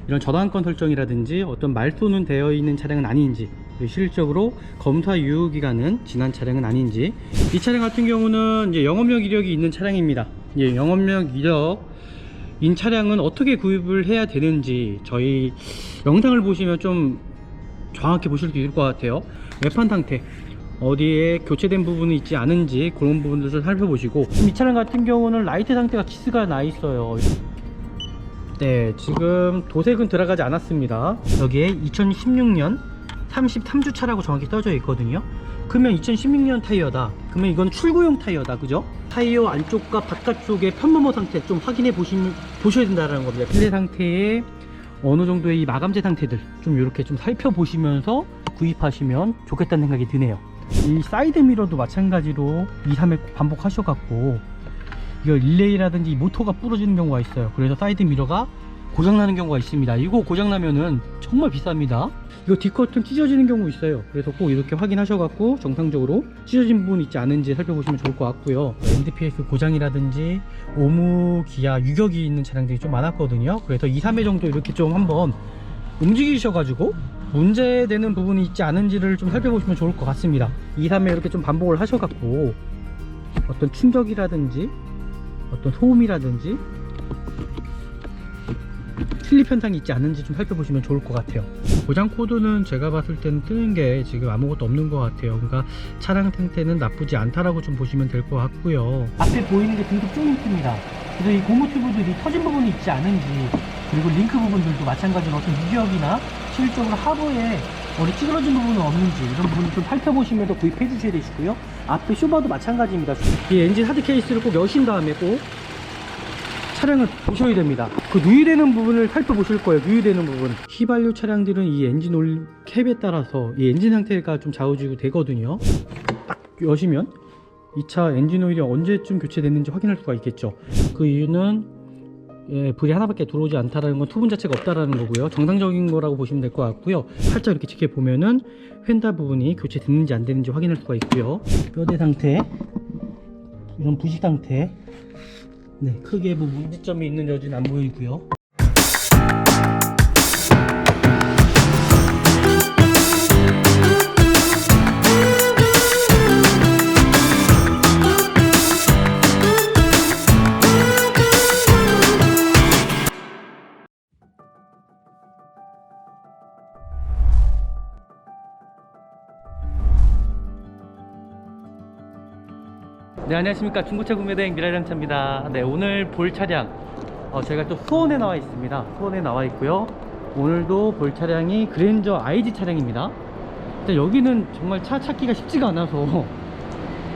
이런 저당권 설정이라든지 어떤 말소는 되어 있는 차량은 아닌지, 실질적으로 검사 유효 기간은 지난 차량은 아닌지. 이 차량 같은 경우는 이제 영업용 이력이 있는 차량입니다. 영업용 이력인 차량은 어떻게 구입을 해야 되는지 저희 영상을 보시면 좀 정확히 보실 수 있을 것 같아요. 외판 상태, 어디에 교체된 부분이 있지 않은지 그런 부분들을 살펴보시고, 이 차량 같은 경우는 라이트 상태가 기스가 나 있어요. 네, 지금 도색은 들어가지 않았습니다. 여기에 2016년 33주 차라고 정확히 써져 있거든요. 그러면 2016년 타이어다, 그러면 이건 출고용 타이어다, 그죠? 타이어 안쪽과 바깥쪽의 편모모 상태 좀 확인해 보셔야 된다는 겁니다. 필레 상태에 어느 정도의 이 마감재 상태들 좀 이렇게 좀 살펴보시면서 구입하시면 좋겠다는 생각이 드네요. 이 사이드 미러도 마찬가지로 2, 3회 반복하셔갖고 이거 릴레이라든지 모터가 부러지는 경우가 있어요. 그래서 사이드 미러가 고장나는 경우가 있습니다. 이거 고장나면은 정말 비쌉니다. 이거 뒷커튼 찢어지는 경우 있어요. 그래서 꼭 이렇게 확인하셔갖고 정상적으로 찢어진 부분 있지 않은지 살펴보시면 좋을 것 같고요. NDPX 고장이라든지 오무, 기아, 유격이 있는 차량들이 좀 많았거든요. 그래서 2, 3회 정도 이렇게 좀 한번 움직이셔가지고 문제되는 부분이 있지 않은지를 좀 살펴보시면 좋을 것 같습니다. 2, 3회 이렇게 좀 반복을 하셔갖고 어떤 충격이라든지 어떤 소음이라든지 슬립 현상이 있지 않은지 좀 살펴보시면 좋을 것 같아요. 고장 코드는 제가 봤을 때는 뜨는 게 지금 아무것도 없는 것 같아요. 그러니까 차량 상태는 나쁘지 않다라고 좀 보시면 될 것 같고요. 앞에 보이는 게 등급 조인트입니다. 그래서 이 고무 튜브들이 터진 부분이 있지 않은지, 그리고 링크 부분들도 마찬가지로 어떤 유격이나 실질적으로 하부에 어디 찌그러진 부분은 없는지 이런 부분을 좀 살펴보시면서 구입해 주셔야 되시고요. 앞에 쇼바도 마찬가지입니다. 이 엔진 하드 케이스를 꼭 여신 다음에 꼭 차량을 보셔야 됩니다. 그 누유되는 부분을 살펴보실 거예요. 누유되는 부분. 휘발유 차량들은 이 엔진 오일 캡에 따라서 이 엔진 상태가 좀 좌우지고 되거든요. 딱 여시면 이 차 엔진 오일이 언제쯤 교체됐는지 확인할 수가 있겠죠. 그 이유는 불이 하나밖에 들어오지 않다라는 건 투분 자체가 없다라는 거고요. 정상적인 거라고 보시면 될 것 같고요. 살짝 이렇게 지켜보면은 휀다 부분이 교체됐는지 안 됐는지 확인할 수가 있고요. 뼈대 상태, 이런 부식 상태, 네, 크게 뭐 문제점이 있는 여지는 안 보이고요. 네, 안녕하십니까. 중고차 구매대행 미라장차입니다. 네, 오늘 볼 차량 저희가 또 수원에 나와 있습니다. 수원에 나와 있고요. 오늘도 볼 차량이 그랜저 IG 차량입니다. 여기는 정말 차 찾기가 쉽지가 않아서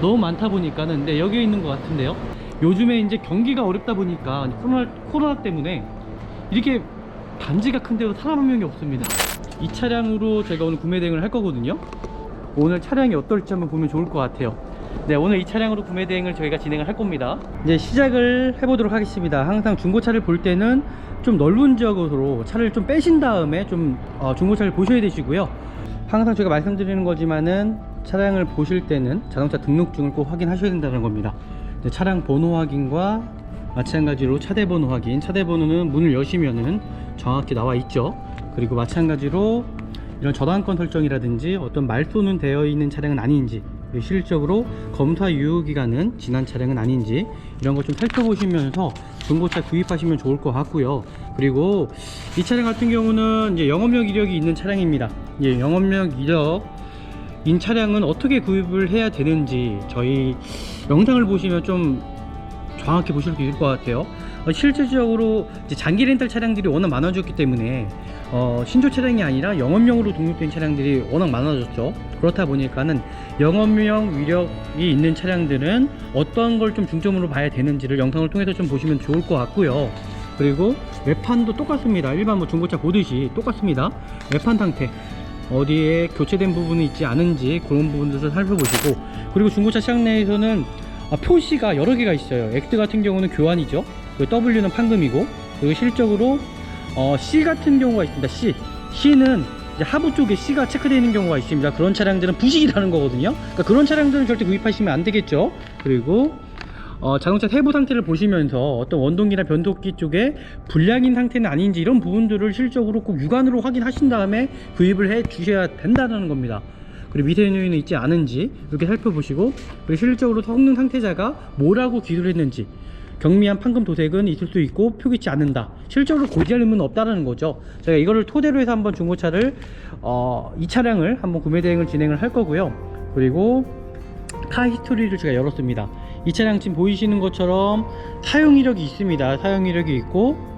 너무 많다 보니까는, 네, 여기에 있는 것 같은데요. 요즘에 이제 경기가 어렵다 보니까 코로나 때문에 이렇게 단지가 큰데도 사람 한 명이 없습니다. 이 차량으로 제가 오늘 구매 대행을 할 거거든요. 오늘 차량이 어떨지 한번 보면 좋을 것 같아요. 네, 오늘 이 차량으로 구매 대행을 저희가 진행을 할 겁니다. 이제 시작을 해보도록 하겠습니다. 항상 중고차를 볼 때는 좀 넓은 지역으로 차를 좀 빼신 다음에 좀 중고차를 보셔야 되시고요. 항상 제가 말씀드리는 거지만은 차량을 보실 때는 자동차 등록증을 꼭 확인하셔야 된다는 겁니다. 네, 차량 번호 확인과 마찬가지로 차대 번호 확인. 차대 번호는 문을 여시면은 정확히 나와 있죠. 그리고 마찬가지로 이런 저당권 설정이라든지 어떤 말소는 되어 있는 차량은 아닌지, 실질적으로 검사 유효 기간은 지난 차량은 아닌지 이런 거 좀 살펴보시면서 중고차 구입하시면 좋을 것 같고요. 그리고 이 차량 같은 경우는 이제 영업용 이력이 있는 차량입니다. 영업용 이력인 차량은 어떻게 구입을 해야 되는지 저희 영상을 보시면 좀 정확히 보실 수 있을 것 같아요. 실질적으로 이제 장기 렌탈 차량들이 워낙 많아졌기 때문에 신조 차량이 아니라 영업용으로 등록된 차량들이 워낙 많아졌죠. 그렇다 보니까는 영업용 이력이 있는 차량들은 어떤 걸 좀 중점으로 봐야 되는지를 영상을 통해서 좀 보시면 좋을 것 같고요. 그리고 외판도 똑같습니다. 일반 뭐 중고차 보듯이 똑같습니다. 외판 상태, 어디에 교체된 부분이 있지 않은지 그런 부분들을 살펴보시고, 그리고 중고차 시장 내에서는 표시가 여러 개가 있어요. X 같은 경우는 교환이죠. W는 판금이고, 그리고 실적으로 C 같은 경우가 있습니다. C는 이제 하부 쪽에 C가 체크되어 있는 경우가 있습니다. 그런 차량들은 부식이라는 거거든요. 그러니까 그런 차량들은 절대 구입하시면 안 되겠죠. 그리고 자동차 세부 상태를 보시면서 어떤 원동기나 변속기 쪽에 불량인 상태는 아닌지 이런 부분들을 실적으로 꼭 육안으로 확인하신 다음에 구입을 해 주셔야 된다는 겁니다. 그리고 미세누이는 있지 않은지 이렇게 살펴보시고, 그리고 실질적으로 성능 상태자가 뭐라고 기술을 했는지, 경미한 판금 도색은 있을 수 있고 표기치 않는다, 실적으로 고지할 의무는 없다는 거죠. 제가 이거를 토대로 해서 한번 중고차를 이 차량을 한번 구매 대행을 진행을 할 거고요. 그리고 카 히스토리를 제가 열었습니다. 이 차량 지금 보이시는 것처럼 사용 이력이 있습니다. 사용 이력이 있고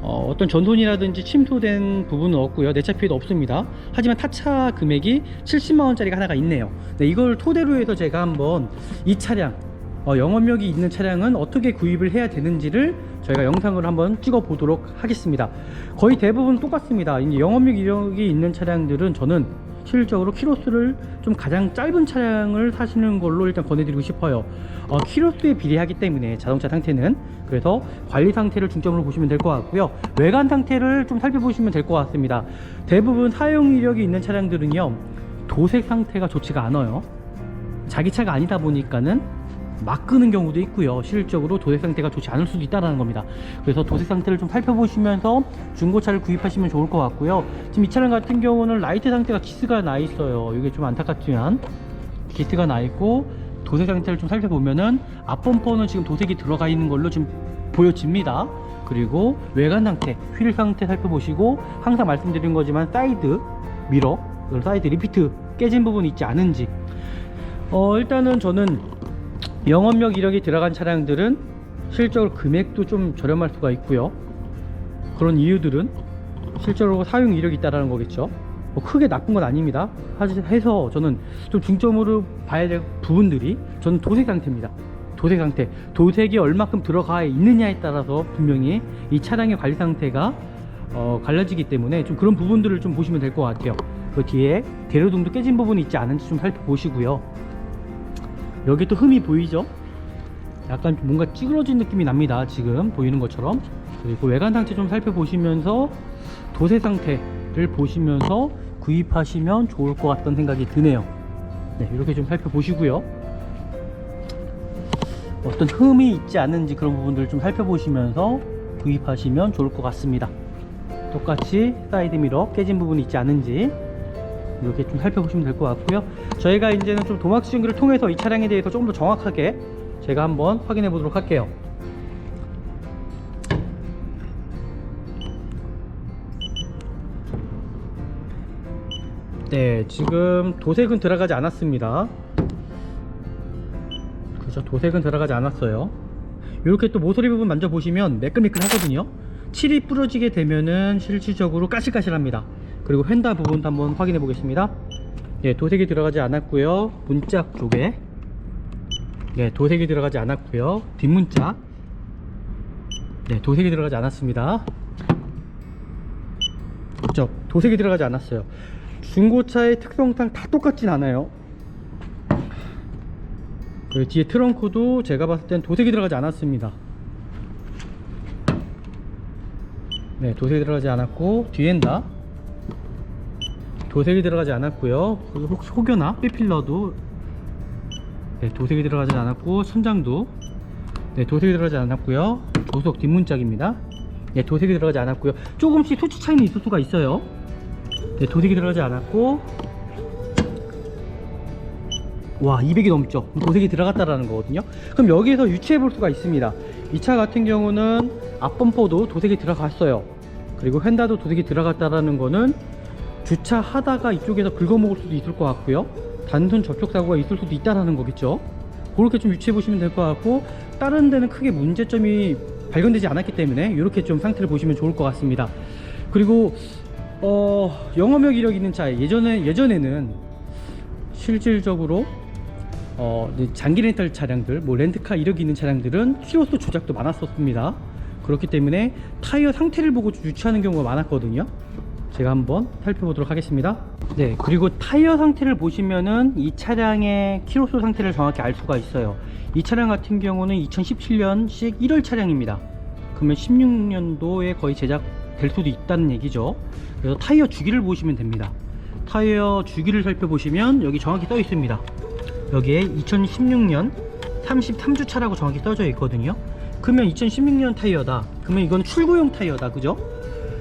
어떤 전손이라든지 침소된 부분은 없고요. 내차 피해도 없습니다. 하지만 타차 금액이 70만원짜리가 하나가 있네요. 네, 이걸 토대로 해서 제가 한번 이 차량 영업력이 있는 차량은 어떻게 구입을 해야 되는지를 저희가 영상을 한번 찍어 보도록 하겠습니다. 거의 대부분 똑같습니다. 이제 영업력이 있는 차량들은 저는 실질적으로 키로수를 좀 가장 짧은 차량을 사시는 걸로 일단 권해드리고 싶어요. 키로수에 비례하기 때문에 자동차 상태는, 그래서 관리 상태를 중점으로 보시면 될 것 같고요. 외관 상태를 좀 살펴보시면 될 것 같습니다. 대부분 사용 이력이 있는 차량들은요, 도색 상태가 좋지가 않아요. 자기 차가 아니다 보니까는 막 끄는 경우도 있고요. 실질적으로 도색 상태가 좋지 않을 수도 있다는 겁니다. 그래서 도색 상태를 좀 살펴보시면서 중고차를 구입하시면 좋을 것 같고요. 지금 이 차량 같은 경우는 라이트 상태가 기스가 나 있어요. 이게 좀 안타깝지만 기스가 나 있고, 도색 상태를 좀 살펴보면은 앞범퍼는 지금 도색이 들어가 있는 걸로 지금 보여집니다. 그리고 외관 상태, 휠 상태 살펴보시고, 항상 말씀드린 거지만 사이드 미러, 사이드 리피트 깨진 부분이 있지 않은지, 일단은 저는 영업력 이력이 들어간 차량들은 실적으로 금액도 좀 저렴할 수가 있고요. 그런 이유들은 실제로 사용 이력이 있다는 거겠죠. 크게 나쁜 건 아닙니다. 해서 저는 좀 중점으로 봐야 될 부분들이, 저는 도색 상태입니다. 도색 상태, 도색이 얼마큼 들어가 있느냐에 따라서 분명히 이 차량의 관리 상태가 갈라지기 때문에 좀 그런 부분들을 좀 보시면 될 것 같아요. 그 뒤에 대로등도 깨진 부분이 있지 않은지 좀 살펴보시고요. 여기 또 흠이 보이죠? 약간 뭔가 찌그러진 느낌이 납니다. 지금 보이는 것처럼. 그리고 외관 상태 좀 살펴보시면서 도색 상태를 보시면서 구입하시면 좋을 것 같다는 생각이 드네요. 네, 이렇게 좀 살펴보시고요. 어떤 흠이 있지 않은지 그런 부분들을 좀 살펴보시면서 구입하시면 좋을 것 같습니다. 똑같이 사이드미러 깨진 부분이 있지 않은지 이렇게 좀 살펴보시면 될 것 같고요. 저희가 이제는 좀 도막 시중기를 통해서 이 차량에 대해서 조금 더 정확하게 제가 한번 확인해 보도록 할게요. 네, 지금 도색은 들어가지 않았습니다. 그렇죠, 도색은 들어가지 않았어요. 이렇게 또 모서리 부분 만져보시면 매끈매끈 하거든요. 칠이 부러지게 되면은 실질적으로 까실까실합니다. 그리고 휀다 부분도 한번 확인해 보겠습니다. 예, 도색이 들어가지 않았고요. 문짝 쪽에 예, 도색이 들어가지 않았고요. 뒷문짝 네, 도색이 들어가지 않았습니다. 그렇죠, 도색이 들어가지 않았어요. 중고차의 특성상 다 똑같진 않아요. 그리고 뒤에 트렁크도 제가 봤을 땐 도색이 들어가지 않았습니다. 네, 도색이 들어가지 않았고, 뒤엔다 도색이 들어가지 않았고요. 그리고 혹시 혹여나 B필러도 네, 도색이 들어가지 않았고, 천장도 네, 도색이 들어가지 않았고요. 조속 뒷문짝입니다. 네, 도색이 들어가지 않았고요. 조금씩 수치 차이는 있을 수가 있어요. 네, 도색이 들어가지 않았고, 와, 200이 넘죠. 도색이 들어갔다라는 거거든요. 그럼 여기에서 유추해 볼 수가 있습니다. 이 차 같은 경우는 앞범퍼도 도색이 들어갔어요. 그리고 휀다도 도색이 들어갔다라는 거는 주차하다가 이쪽에서 긁어먹을 수도 있을 것 같고요. 단순 접촉사고가 있을 수도 있다라는 거겠죠. 그렇게 좀 유추해 보시면 될 것 같고, 다른 데는 크게 문제점이 발견되지 않았기 때문에 이렇게 좀 상태를 보시면 좋을 것 같습니다. 그리고 영업력 이력 있는 차, 예전에는 실질적으로 장기 렌탈 차량들, 뭐 렌트카 이력이 있는 차량들은 키로수 조작도 많았었습니다. 그렇기 때문에 타이어 상태를 보고 유추하는 경우가 많았거든요. 제가 한번 살펴보도록 하겠습니다. 네, 그리고 타이어 상태를 보시면은 이 차량의 키로수 상태를 정확히 알 수가 있어요. 이 차량 같은 경우는 2017년식 1월 차량입니다. 그러면 16년도에 거의 제작될 수도 있다는 얘기죠. 그래서 타이어 주기를 보시면 됩니다. 타이어 주기를 살펴보시면 여기 정확히 떠 있습니다. 여기에 2016년 33주차라고 정확히 써져 있거든요. 그러면 2016년 타이어다. 그러면 이건 출고용 타이어다. 그죠?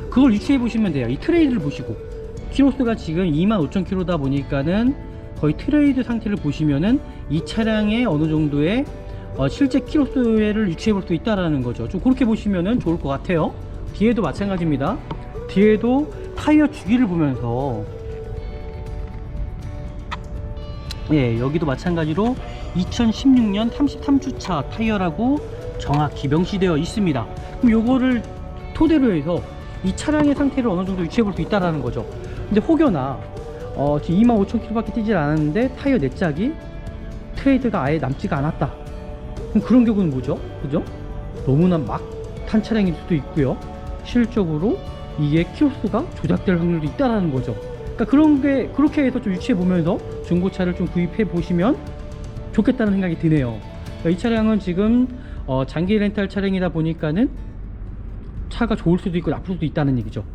그걸 유추해 보시면 돼요. 이 트레이드를 보시고 키로수가 지금 25,000km다 보니까는 거의 트레이드 상태를 보시면은 이 차량의 어느 정도의 실제 키로수를 유추해 볼 수 있다라는 거죠. 좀 그렇게 보시면은 좋을 것 같아요. 뒤에도 마찬가지입니다. 뒤에도 타이어 주기를 보면서 예, 여기도 마찬가지로 2016년 33주차 타이어라고 정확히 명시되어 있습니다. 그럼 요거를 토대로 해서 이 차량의 상태를 어느 정도 유추해 볼 수 있다라는 거죠. 근데 혹여나 지금 25,000km 밖에 뛰질 않았는데 타이어 내 짝이 트레이드가 아예 남지가 않았다. 그럼 그런 경우는 뭐죠? 그죠? 너무나 막 탄 차량일 수도 있고요. 실적으로 이게 키로수가 조작될 확률도 있다라는 거죠. 그러니까 그런 게 그렇게 해서 좀 유추해 보면서 중고차를 좀 구입해 보시면 좋겠다는 생각이 드네요. 그러니까 이 차량은 지금 장기 렌탈 차량이다 보니까는 차가 좋을 수도 있고 나쁠 수도 있다는 얘기죠.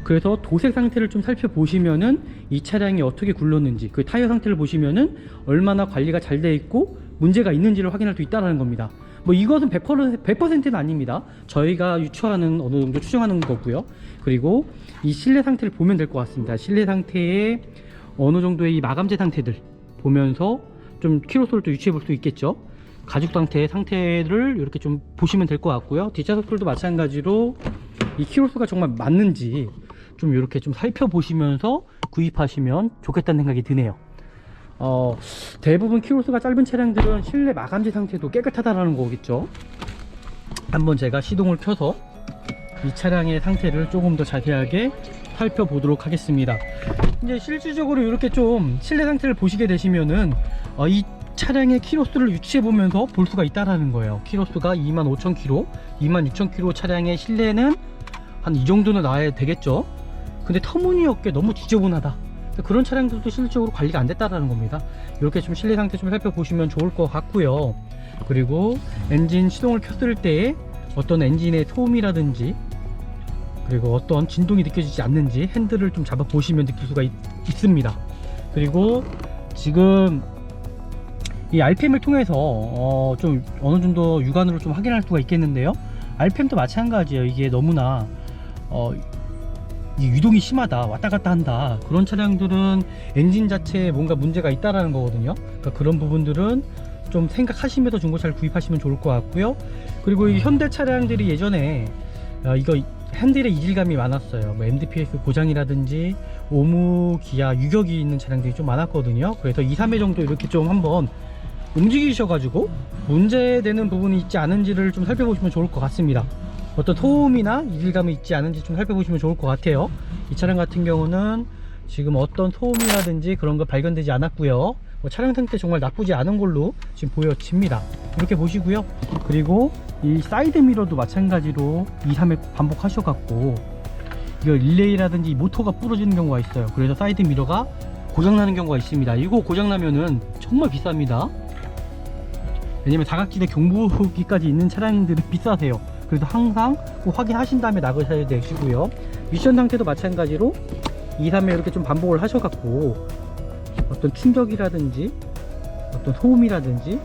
그래서 도색 상태를 좀 살펴보시면은 이 차량이 어떻게 굴렀는지, 그 타이어 상태를 보시면은 얼마나 관리가 잘 돼 있고 문제가 있는지를 확인할 수 있다는 겁니다. 뭐 이것은 100%는 아닙니다. 저희가 유추하는 어느 정도 추정하는 거고요. 그리고 이 실내 상태를 보면 될 것 같습니다. 실내 상태에 어느 정도의 이 마감재 상태들 보면서 좀 키로수를 또 유추해 볼 수 있겠죠. 가죽 상태를 이렇게 좀 보시면 될 것 같고요. 뒷좌석들도 마찬가지로 이 키로수가 정말 맞는지 좀 이렇게 좀 살펴보시면서 구입하시면 좋겠다는 생각이 드네요. 대부분 키로수가 짧은 차량들은 실내 마감재 상태도 깨끗하다라는 거겠죠. 한번 제가 시동을 켜서 이 차량의 상태를 조금 더 자세하게 살펴보도록 하겠습니다. 이제 실질적으로 이렇게 좀 실내 상태를 보시게 되시면은 이 차량의 키로수를 유추해 보면서 볼 수가 있다라는 거예요. 키로수가 25,000km, 26,000km 차량의 실내는 한 이 정도는 나와야 되겠죠. 근데 터무니없게 너무 지저분하다. 그런 차량들도 실질적으로 관리가 안 됐다라는 겁니다. 이렇게 좀 실내 상태 좀 살펴보시면 좋을 것 같고요. 그리고 엔진 시동을 켰을 때 어떤 엔진의 소음이라든지 그리고 어떤 진동이 느껴지지 않는지 핸들을 좀 잡아 보시면 느낄 수가 있습니다. 그리고 지금 이 RPM을 통해서 좀 어느 정도 육안으로 좀 확인할 수가 있겠는데요. RPM도 마찬가지예요. 이게 너무나 이 유동이 심하다, 왔다 갔다 한다, 그런 차량들은 엔진 자체에 뭔가 문제가 있다라는 거거든요. 그러니까 그런 부분들은 좀 생각하시면서 중고차를 구입하시면 좋을 것 같고요. 그리고 이 현대 차량들이 예전에 이거 핸들에 이질감이 많았어요. 뭐 MDPS 고장이라든지 오무, 기아, 유격이 있는 차량들이 좀 많았거든요. 그래서 2, 3회 정도 이렇게 좀 한번 움직이셔가지고 문제되는 부분이 있지 않은지를 좀 살펴보시면 좋을 것 같습니다. 어떤 소음이나 이질감이 있지 않은지 좀 살펴보시면 좋을 것 같아요. 이 차량 같은 경우는 지금 어떤 소음이라든지 그런 거 발견되지 않았고요. 차량 상태 정말 나쁘지 않은 걸로 지금 보여집니다. 이렇게 보시고요. 그리고 이 사이드 미러도 마찬가지로 2, 3회 반복하셔갖고 이거 릴레이라든지 모터가 부러지는 경우가 있어요. 그래서 사이드 미러가 고장나는 경우가 있습니다. 이거 고장나면은 정말 비쌉니다. 왜냐면 사각지대 경보기까지 있는 차량들은 비싸세요. 그래서 항상 꼭 확인하신 다음에 나가셔야 되시고요. 미션 상태도 마찬가지로 2, 3회 이렇게 좀 반복을 하셔갖고 어떤 충격이라든지 어떤 소음이라든지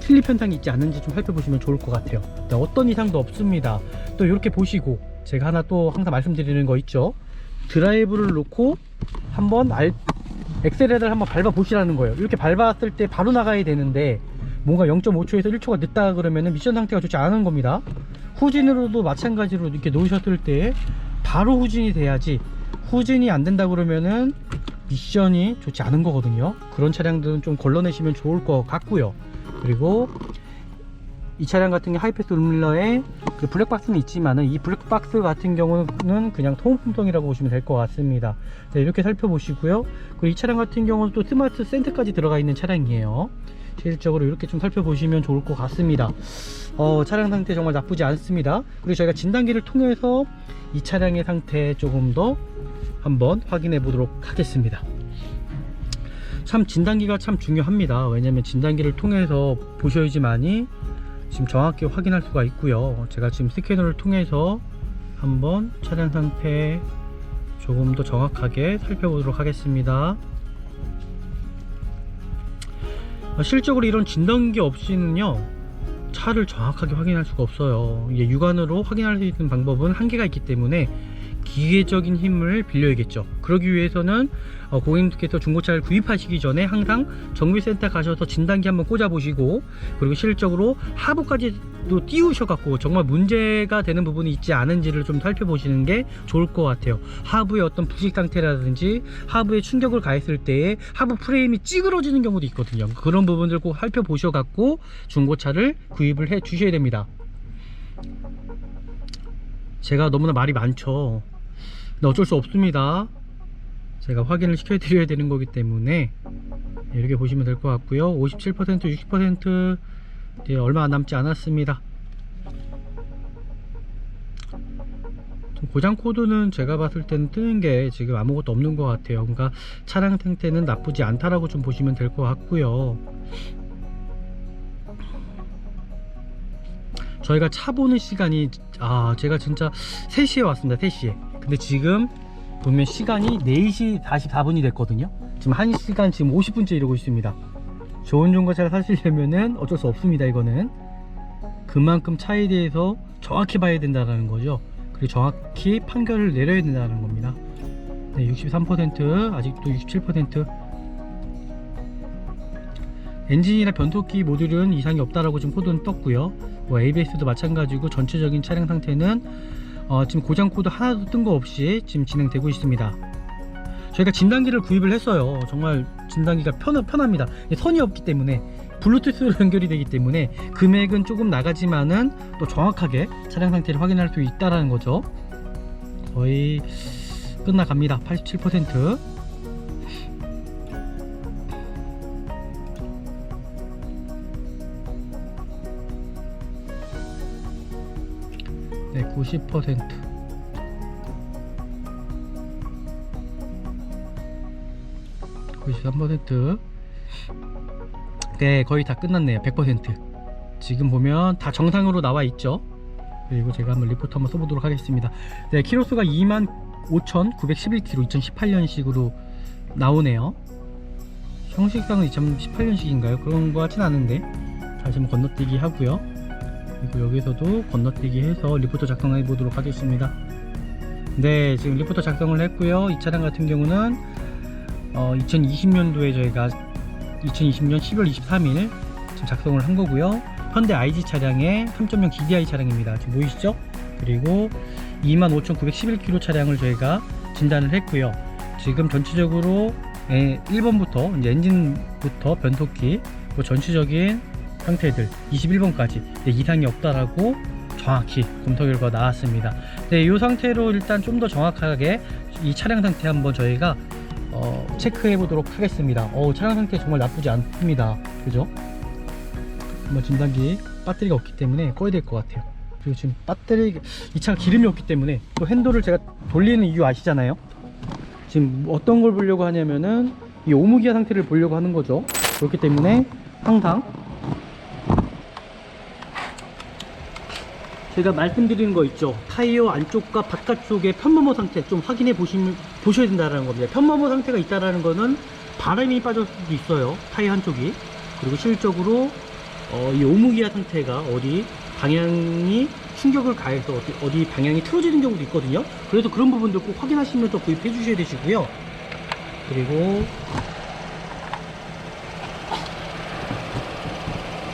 슬립 현상이 있지 않은지 좀 살펴보시면 좋을 것 같아요. 어떤 이상도 없습니다. 또 이렇게 보시고 제가 하나 또 항상 말씀드리는 거 있죠. 드라이브를 놓고 한번 엑셀레를 한번 밟아 보시라는 거예요. 이렇게 밟았을 때 바로 나가야 되는데 뭔가 0.5초에서 1초가 늦다 그러면 미션 상태가 좋지 않은 겁니다. 후진으로도 마찬가지로 이렇게 놓으셨을 때 바로 후진이 돼야지, 후진이 안 된다 그러면은 미션이 좋지 않은 거거든요. 그런 차량들은 좀 걸러내시면 좋을 것 같고요. 그리고 이 차량 같은 경우 하이패스 룸밀러에 그 블랙박스는 있지만은 이 블랙박스 같은 경우는 그냥 소음품성이라고 보시면 될 것 같습니다. 자, 이렇게 살펴보시고요. 그리고 이 차량 같은 경우는 또 스마트 센터까지 들어가 있는 차량이에요. 실질적으로 이렇게 좀 살펴보시면 좋을 것 같습니다. 차량 상태 정말 나쁘지 않습니다. 그리고 저희가 진단기를 통해서 이 차량의 상태 조금 더 한번 확인해 보도록 하겠습니다. 참 진단기가 참 중요합니다. 왜냐면 진단기를 통해서 보셔야지만이 지금 정확히 확인할 수가 있고요. 제가 지금 스캐너를 통해서 한번 차량 상태 조금 더 정확하게 살펴보도록 하겠습니다. 실적으로 이런 진단기 없이는요 차를 정확하게 확인할 수가 없어요. 이게 육안으로 확인할 수 있는 방법은 한계가 있기 때문에 기계적인 힘을 빌려야겠죠. 그러기 위해서는 고객님께서 중고차를 구입하시기 전에 항상 정비센터 가셔서 진단기 한번 꽂아 보시고, 그리고 실적으로 하부까지도 띄우셔 갖고 정말 문제가 되는 부분이 있지 않은지를 좀 살펴보시는 게 좋을 것 같아요. 하부의 어떤 부식 상태라든지 하부에 충격을 가했을 때에 하부 프레임이 찌그러지는 경우도 있거든요. 그런 부분들 꼭 살펴보셔 갖고 중고차를 구입을 해 주셔야 됩니다. 제가 너무나 말이 많죠. 근데 어쩔 수 없습니다. 제가 확인을 시켜 드려야 되는 거기 때문에 이렇게 보시면 될 것 같고요. 57% 60% 이제 얼마 남지 않았습니다. 고장 코드는 제가 봤을 때는 뜨는 게 지금 아무것도 없는 것 같아요. 그러니까 차량 상태는 나쁘지 않다라고 좀 보시면 될 것 같고요. 저희가 차 보는 시간이 제가 진짜 3시에 왔습니다. 3시에. 근데 지금 보면 시간이 4시 44분이 됐거든요. 지금 1시간 지금 50분째 이러고 있습니다. 좋은 중고차를 사시려면은 어쩔 수 없습니다. 이거는 그만큼 차에 대해서 정확히 봐야 된다는 거죠. 그리고 정확히 판결을 내려야 된다는 겁니다. 네, 63% 아직도 67%. 엔진이나 변속기 모듈은 이상이 없다라고 지금 코드는 떴고요. ABS도 마찬가지고 전체적인 차량 상태는 지금 고장 코드 하나도 뜬 거 없이 지금 진행되고 있습니다. 저희가 진단기를 구입을 했어요. 정말 진단기가 편합니다. 선이 없기 때문에 블루투스로 연결이 되기 때문에 금액은 조금 나가지만은 또 정확하게 차량 상태를 확인할 수 있다라는 거죠. 거의 끝나갑니다. 87%. 네, 90%. 93%. 네, 거의 다 끝났네요. 100%. 지금 보면 다 정상으로 나와 있죠. 그리고 제가 한번 리포트 한번 써보도록 하겠습니다. 네, 키로수가 25,911km 2018년식으로 나오네요. 형식상은 2018년식인가요? 그런 거 같진 않은데. 다시 한번 건너뛰기 하고요. 그리고 여기서도 건너뛰기 해서 리포터 작성해 보도록 하겠습니다. 네, 지금 리포터 작성을 했고요. 이 차량 같은 경우는 2020년도에 저희가 2020년 10월 23일 지금 작성을 한 거고요. 현대 IG 차량의 3.0 GDI 차량입니다. 지금 보이시죠? 그리고 25,911km 차량을 저희가 진단을 했고요. 지금 전체적으로 1번부터 이제 엔진부터 변속기, 뭐 전체적인 상태들 21번까지 이상이 없다라고 정확히 검토 결과 나왔습니다. 네, 이 상태로 일단 좀 더 정확하게 이 차량 상태 한번 저희가 체크해 보도록 하겠습니다. 차량 상태 정말 나쁘지 않습니다. 그죠? 뭐 진단기 배터리가 없기 때문에 꺼야 될 것 같아요. 그리고 지금 이 차가 기름이 없기 때문에 또 핸들을 제가 돌리는 이유 아시잖아요. 지금 어떤 걸 보려고 하냐면은 이 오무기아 상태를 보려고 하는 거죠. 그렇기 때문에 항상 제가 말씀드리는 거 있죠. 타이어 안쪽과 바깥쪽의 편머머 상태 좀 확인해 보셔야 된다는 겁니다. 편머머 상태가 있다라는 거는 바람이 빠질 수도 있어요. 타이어 한쪽이. 그리고 실적으로 이 오무기아 상태가 어디 방향이 충격을 가해서 어디 방향이 틀어지는 경우도 있거든요. 그래서 그런 부분들 꼭 확인하시면서 구입해 주셔야 되시고요. 그리고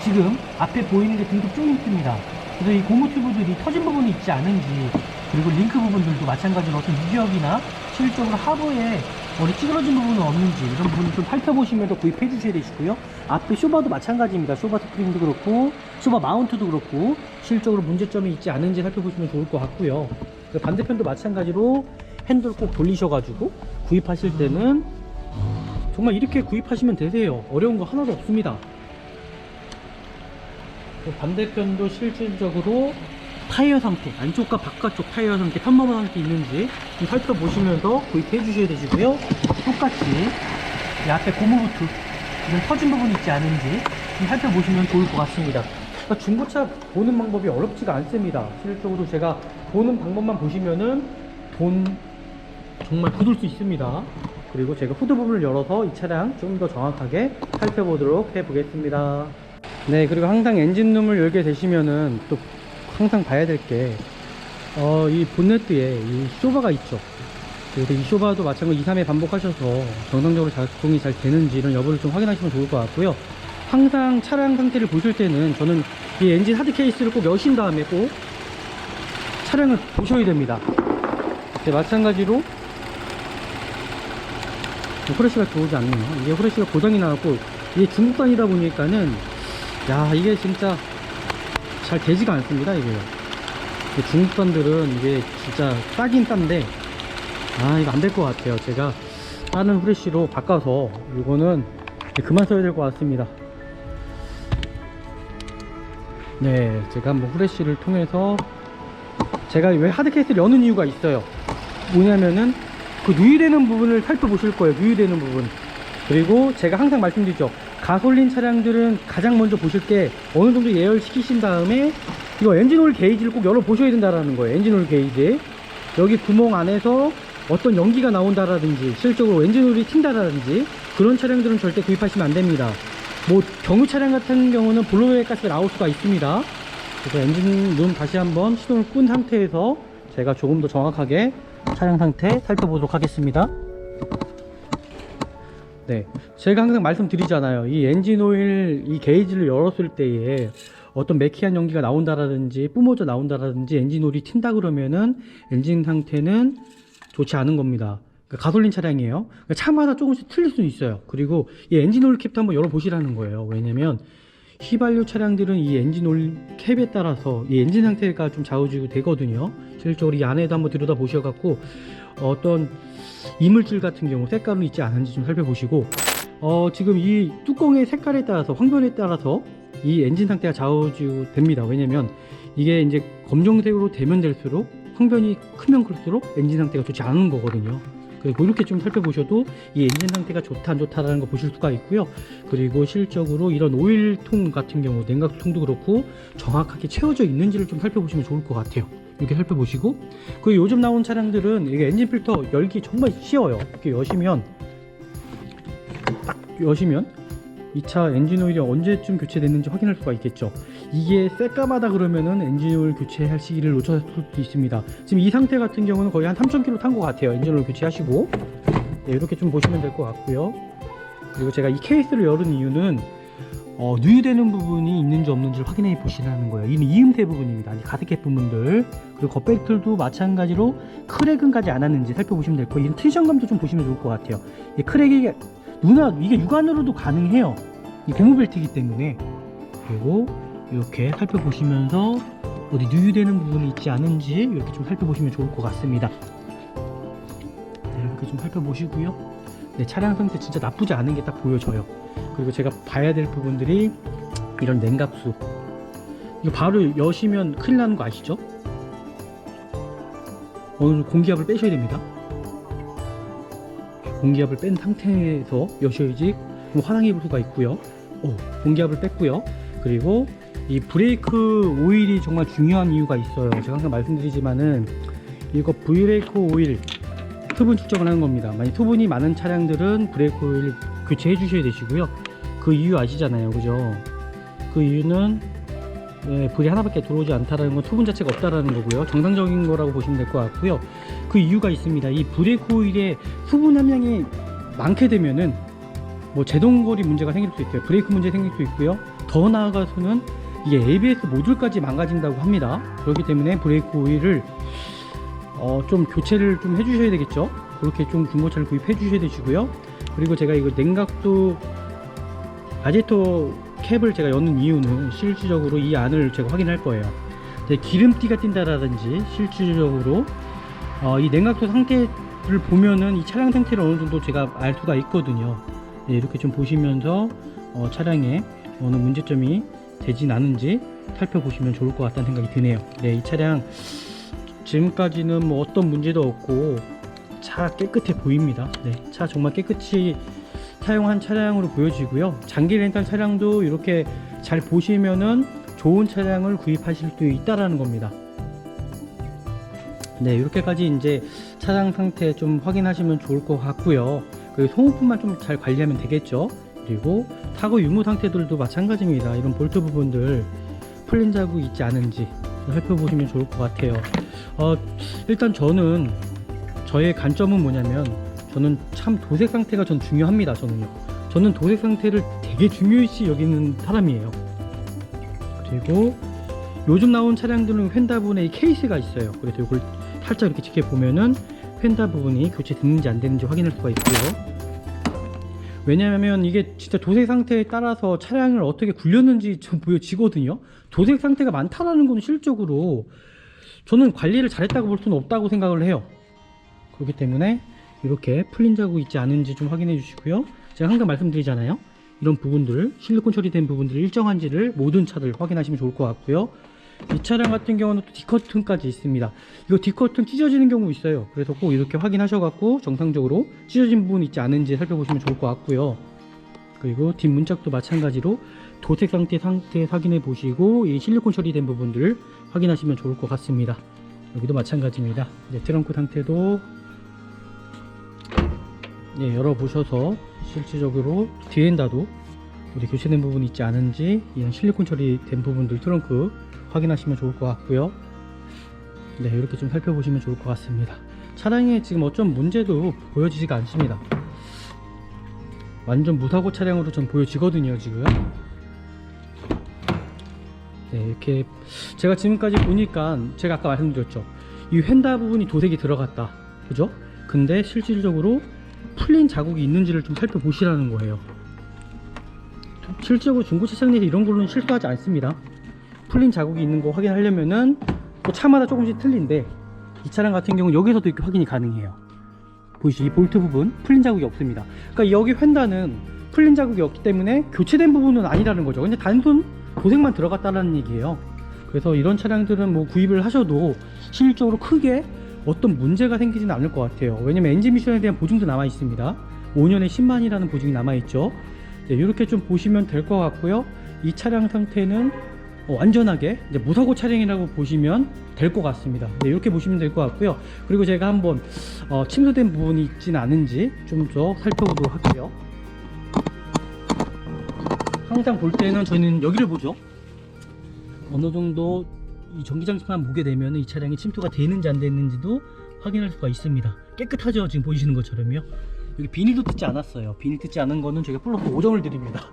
지금 앞에 보이는 게 등급 조인트입니다. 그래서 이 고무 튜브들이 터진 부분이 있지 않은지, 그리고 링크 부분들도 마찬가지로 어떤 유격이나 실적으로 하부에 어디 찌그러진 부분은 없는지 이런 부분을 좀 살펴보시면서 구입해 주셔야 되시고요. 앞에 쇼바도 마찬가지입니다. 쇼바 스프링도 그렇고 쇼바 마운트도 그렇고 실적으로 문제점이 있지 않은지 살펴보시면 좋을 것 같고요. 반대편도 마찬가지로 핸들 꼭 돌리셔가지고 구입하실 때는 정말 이렇게 구입하시면 되세요. 어려운 거 하나도 없습니다. 반대편도 실질적으로 타이어 상태, 안쪽과 바깥쪽 타이어 상태, 편머머 상태 있는지 좀 살펴보시면서 구입해 주셔야 되시고요. 똑같이 이 앞에 고무부트 이런 터진 부분이 있지 않은지 좀 살펴보시면 좋을 것 같습니다. 그러니까 중고차 보는 방법이 어렵지가 않습니다. 실질적으로 제가 보는 방법만 보시면은 돈 정말 굳을 수 있습니다. 그리고 제가 후드 부분을 열어서 이 차량 좀 더 정확하게 살펴보도록 해보겠습니다. 네, 그리고 항상 엔진룸을 열게 되시면은 또 항상 봐야 될 게 이 본네트에 이 쇼바가 있죠. 그래서 이 쇼바도 마찬가지로 2, 3회 반복하셔서 정상적으로 작동이 잘 되는지 이런 여부를 좀 확인하시면 좋을 것 같고요. 항상 차량 상태를 보실 때는 저는 이 엔진 하드 케이스를 꼭 여신 다음에 꼭 차량을 보셔야 됩니다. 네, 마찬가지로 후레쉬가 들어오지 않네요. 이게 후레쉬가 고장이 나왔고 이게 중국산이다 보니까는 야, 이게 진짜 잘 되지가 않습니다. 이게요. 중국산들은 이게 진짜 싸긴 싼데 이거 안 될 것 같아요. 제가 다른 후레쉬로 바꿔서 이거는 그만 써야 될 것 같습니다. 네, 제가 한번 후레쉬를 통해서 제가 왜 하드케이스를 여는 이유가 있어요. 뭐냐면은 그 누유되는 부분을 살펴보실 거예요. 누유되는 부분. 그리고 제가 항상 말씀드리죠. 가솔린 차량들은 가장 먼저 보실 게 어느 정도 예열시키신 다음에 이거 엔진오일 게이지를 꼭 열어 보셔야 된다라는 거예요. 엔진오일 게이지. 여기 구멍 안에서 어떤 연기가 나온다라든지 실질적으로 엔진오일이 튄다라든지 그런 차량들은 절대 구입하시면 안 됩니다. 뭐 경유 차량 같은 경우는 블로웨이 가스가 나올 수가 있습니다. 그래서 엔진룸 다시 한번 시동을 끈 상태에서 제가 조금 더 정확하게 차량 상태 살펴보도록 하겠습니다. 네, 제가 항상 말씀드리잖아요. 이 엔진오일 이 게이지를 열었을 때에 어떤 매키한 연기가 나온다라든지 뿜어져 나온다라든지 엔진오일이 튄다 그러면은 엔진 상태는 좋지 않은 겁니다. 그러니까 가솔린 차량이에요. 그러니까 차마다 조금씩 틀릴 수 있어요. 그리고 이 엔진오일 캡도 한번 열어보시라는 거예요. 왜냐면 휘발유 차량들은 이 엔진오일 캡에 따라서 이 엔진 상태가 좀 좌우지고 되거든요. 실질적으로 이 안에도 한번 들여다 보셔갖고 어떤 이물질 같은 경우 색깔은 있지 않은지 좀 살펴보시고 지금 이 뚜껑의 색깔에 따라서 황변에 따라서 이 엔진 상태가 좌우지고 됩니다. 왜냐면 이게 이제 검정색으로 되면 될수록 황변이 크면 클수록 엔진 상태가 좋지 않은 거거든요. 그리고 이렇게 좀 살펴보셔도 이 엔진 상태가 좋다 안 좋다라는 거 보실 수가 있고요. 그리고 실적으로 이런 오일통 같은 경우 냉각통도 그렇고 정확하게 채워져 있는지를 좀 살펴보시면 좋을 것 같아요. 이렇게 살펴보시고, 그리고 요즘 나온 차량들은 이게 엔진 필터 열기 정말 쉬워요. 이렇게 여시면 딱 여시면 이 차 엔진 오일이 언제쯤 교체됐는지 확인할 수가 있겠죠. 이게 새까마다 그러면은 엔진 오일 교체할 시기를 놓쳤을 수도 있습니다. 지금 이 상태 같은 경우는 거의 한 3,000km 탄 것 같아요. 엔진 오일 교체하시고. 네, 이렇게 좀 보시면 될 것 같고요. 그리고 제가 이 케이스를 열은 이유는 누유되는 부분이 있는지 없는지를 확인해 보시라는 거예요. 이는 이음새 부분입니다. 이 가스켓 부분들. 그리고 겉벨트도 마찬가지로 크랙은 가지 않았는지 살펴보시면 될 거예요. 이런 텐션감도 좀 보시면 좋을 것 같아요. 이 크랙이 이게 육안으로도 가능해요. 이 고무벨트이기 때문에. 그리고 이렇게 살펴보시면서 어디 누유되는 부분이 있지 않은지 이렇게 좀 살펴보시면 좋을 것 같습니다. 네, 이렇게 좀 살펴보시고요. 네, 차량 상태 진짜 나쁘지 않은 게 딱 보여져요. 그리고 제가 봐야 될 부분들이 이런 냉각수. 이거 바로 여시면 큰일 나는 거 아시죠? 오늘 공기압을 빼셔야 됩니다. 공기압을 뺀 상태에서 여셔야지 화상이 불 수가 있고요. 공기압을 뺐고요. 그리고 이 브레이크 오일이 정말 중요한 이유가 있어요. 제가 항상 말씀드리지만은 이거 브레이크 오일 수분 측정을 하는 겁니다. 만약 수분이 많은 차량들은 브레이크 오일 교체해 주셔야 되시고요. 그 이유 아시잖아요, 그죠? 그 이유는 불이 하나밖에 들어오지 않다라는 건 수분 자체가 없다라는 거고요. 정상적인 거라고 보시면 될 것 같고요. 그 이유가 있습니다. 이 브레이크 오일에 수분 함량이 많게 되면은 뭐 제동거리 문제가 생길 수 있어요. 브레이크 문제 생길 수 있고요. 더 나아가서는 이게 ABS 모듈까지 망가진다고 합니다. 그렇기 때문에 브레이크 오일을 좀 교체를 좀 해주셔야 되겠죠. 그렇게 좀 중고차를 구입해 주셔야 되시고요. 그리고 제가 이거 냉각도 라디에이터 캡을 제가 여는 이유는 실질적으로 이 안을 제가 확인할 거예요. 기름띠가 튄다라든지 실질적으로 이 냉각수 상태를 보면은 이 차량 상태를 어느 정도 제가 알 수가 있거든요. 네, 이렇게 좀 보시면서 차량에 어느 문제점이 되진 않은지 살펴보시면 좋을 것 같다는 생각이 드네요. 네, 이 차량 지금까지는 뭐 어떤 문제도 없고 차 깨끗해 보입니다. 네, 차 정말 깨끗이 사용한 차량으로 보여지고요. 장기 렌탈 차량도 이렇게 잘 보시면은 좋은 차량을 구입하실 수 있다라는 겁니다. 네, 이렇게까지 이제 차량 상태 좀 확인하시면 좋을 것 같고요. 그리고 소모품만 좀 잘 관리하면 되겠죠. 그리고 타고 유무 상태들도 마찬가지입니다. 이런 볼트 부분들 풀린 자국이 있지 않은지 살펴보시면 좋을 것 같아요. 일단 저의 관점은 뭐냐면, 저는 참 도색 상태가 전 중요합니다. 저는 도색 상태를 되게 중요시 여기는 사람이에요. 그리고 요즘 나온 차량들은 휀다 부분에 이 케이스가 있어요. 그래서 이걸 살짝 이렇게 지켜보면은 휀다 부분이 교체됐는지 안 됐는지 확인할 수가 있고요. 왜냐하면 이게 진짜 도색 상태에 따라서 차량을 어떻게 굴렸는지 좀 보여지거든요. 도색 상태가 많다라는 건 실적으로 저는 관리를 잘했다고 볼 수는 없다고 생각을 해요. 그렇기 때문에 이렇게 풀린 자국 있지 않은지 좀 확인해 주시고요. 제가 항상 말씀드리잖아요. 이런 부분들, 실리콘 처리된 부분들 일정한지를 모든 차들 확인하시면 좋을 것 같고요. 이 차량 같은 경우는 또 D커튼까지 있습니다. 이거 D커튼 찢어지는 경우 있어요. 그래서 꼭 이렇게 확인하셔갖고 정상적으로 찢어진 부분 있지 않은지 살펴보시면 좋을 것 같고요. 그리고 뒷문짝도 마찬가지로 도색 상태 확인해 보시고 이 실리콘 처리된 부분들을 확인하시면 좋을 것 같습니다. 여기도 마찬가지입니다. 이제 트렁크 상태도 열어보셔서 실질적으로 뒤엔다도 우리 교체된 부분이 있지 않은지, 이런 실리콘 처리된 부분들 트렁크 확인하시면 좋을 것 같고요. 네, 이렇게 좀 살펴보시면 좋을 것 같습니다. 차량에 지금 어쩜 문제도 보여지지가 않습니다. 완전 무사고 차량으로 좀 보여지거든요, 지금. 네, 이렇게 제가 지금까지 보니까 제가 아까 말씀드렸죠. 이 휀다 부분이 도색이 들어갔다, 그죠? 근데 실질적으로 풀린 자국이 있는지를 좀 살펴보시라는 거예요. 실제로 중고차 차량에서 이런 걸로는 실수하지 않습니다. 풀린 자국이 있는 거 확인하려면은 또 차마다 조금씩 틀린데, 이 차량 같은 경우는 여기서도 이렇게 확인이 가능해요. 보이시죠? 이 볼트 부분 풀린 자국이 없습니다. 그러니까 여기 휀다는 풀린 자국이 없기 때문에 교체된 부분은 아니라는 거죠. 근데 단순 도색만 들어갔다라는 얘기예요. 그래서 이런 차량들은 뭐 구입을 하셔도 실질적으로 크게 어떤 문제가 생기지는 않을 것 같아요. 왜냐면 엔진 미션에 대한 보증도 남아 있습니다. 5년에 10만이라는 보증이 남아 있죠. 네, 이렇게 좀 보시면 될 것 같고요. 이 차량 상태는 완전하게 이제 무사고 차량이라고 보시면 될 것 같습니다. 네, 이렇게 보시면 될 것 같고요. 그리고 제가 한번 침수된 부분이 있지는 않은지 좀 더 살펴보도록 할게요. 항상 볼 때는 저희는 여기를 보죠. 어느 정도 이 전기장치만 보게 되면 이 차량이 침투가 되는지 안 되는지도 확인할 수가 있습니다. 깨끗하죠? 지금 보이시는 것처럼요. 여기 비닐도 뜯지 않았어요. 비닐 뜯지 않은 거는 저희가 플러스 5점을 드립니다.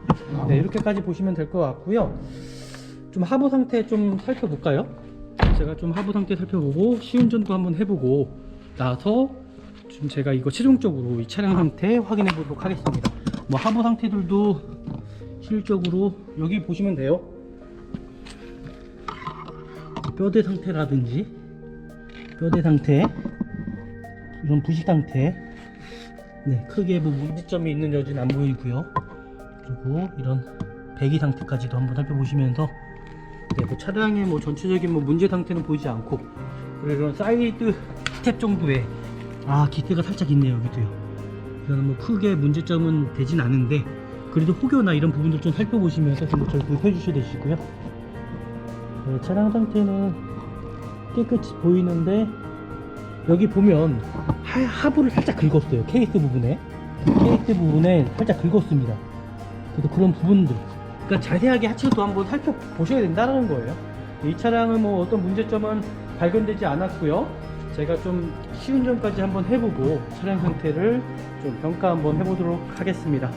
네, 이렇게까지 보시면 될 것 같고요. 좀 하부 상태 좀 살펴볼까요? 제가 좀 하부 상태 살펴보고 시운전도 한번 해보고 나서 좀 제가 이거 최종적으로 이 차량 상태 확인해 보도록 하겠습니다. 뭐 하부 상태들도 실질적으로 여기 보시면 돼요. 뼈대 상태라든지 뼈대 상태, 이런 부식 상태, 네, 크게 뭐 문제점이 있는 여지는 안 보이고요. 그리고 이런 배기 상태까지도 한번 살펴보시면서, 네, 뭐 차량의 뭐 전체적인 뭐 문제 상태는 보이지 않고, 그리고 이런 사이드 스텝 정도의 기스가 살짝 있네요. 여기도요. 이거는 뭐 크게 문제점은 되진 않은데, 그래도 혹여나 이런 부분들 좀 살펴보시면서 좀 잘 구입해 주셔야 되시고요. 네, 차량 상태는 깨끗이 보이는데, 여기 보면 하부를 살짝 긁었어요. 케이스 부분에 살짝 긁었습니다. 그래서 그런 부분들, 그러니까 자세하게 하체도 한번 살펴보셔야 된다는 거예요. 이 차량은 뭐 어떤 문제점은 발견되지 않았고요. 제가 좀 시운전까지 한번 해보고 차량 상태를 좀 평가 한번 해보도록 하겠습니다.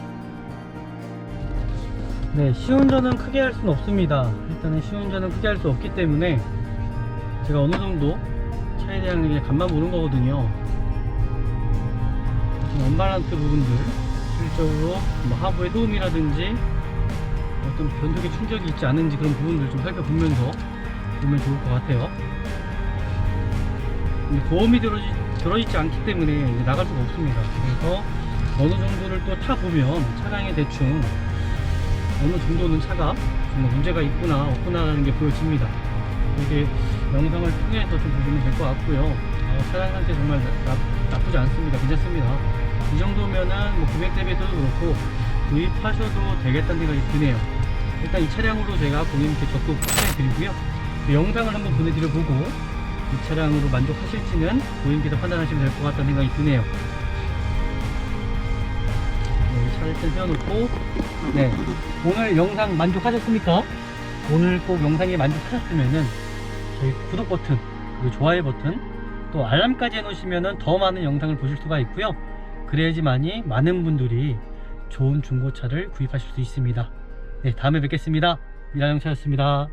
네, 시운전은 크게 할 수는 없습니다. 일단은 시운전은 크게 할 수 없기 때문에 제가 어느 정도 차에 대한 그냥 간만 보는 거거든요. 언밸런스 부분들, 실질적으로 뭐 하부의 소음이라든지 어떤 변속에 충격이 있지 않은지 그런 부분들 좀 살펴보면서 보면 좋을 것 같아요. 근데 보험이 들어있지 않기 때문에 이제 나갈 수가 없습니다. 그래서 어느 정도를 또 타보면 차량에 대충 어느 정도는 차가 정말 문제가 있구나 없구나라는 게 보여집니다. 이게 영상을 통해서 좀 보시면 될 것 같고요. 차량 상태 정말 나쁘지 않습니다. 괜찮습니다. 이 정도면은 뭐 금액 대비해서도 그렇고 구입하셔도 되겠다는 생각이 드네요. 일단 이 차량으로 제가 고객님께 적극 추천해드리고요. 영상을 한번 보내드려보고 이 차량으로 만족하실지는 고객님께서 판단하시면 될 것 같다는 생각이 드네요. 차를 세워놓고, 네, 오늘 영상 만족하셨습니까? 오늘 꼭 영상에 만족하셨으면은 저희 구독 버튼, 그리고 좋아요 버튼, 또 알람까지 해놓으시면은 더 많은 영상을 보실 수가 있고요. 그래야지만이 많은 분들이 좋은 중고차를 구입하실 수 있습니다. 네, 다음에 뵙겠습니다. 미라영차였습니다.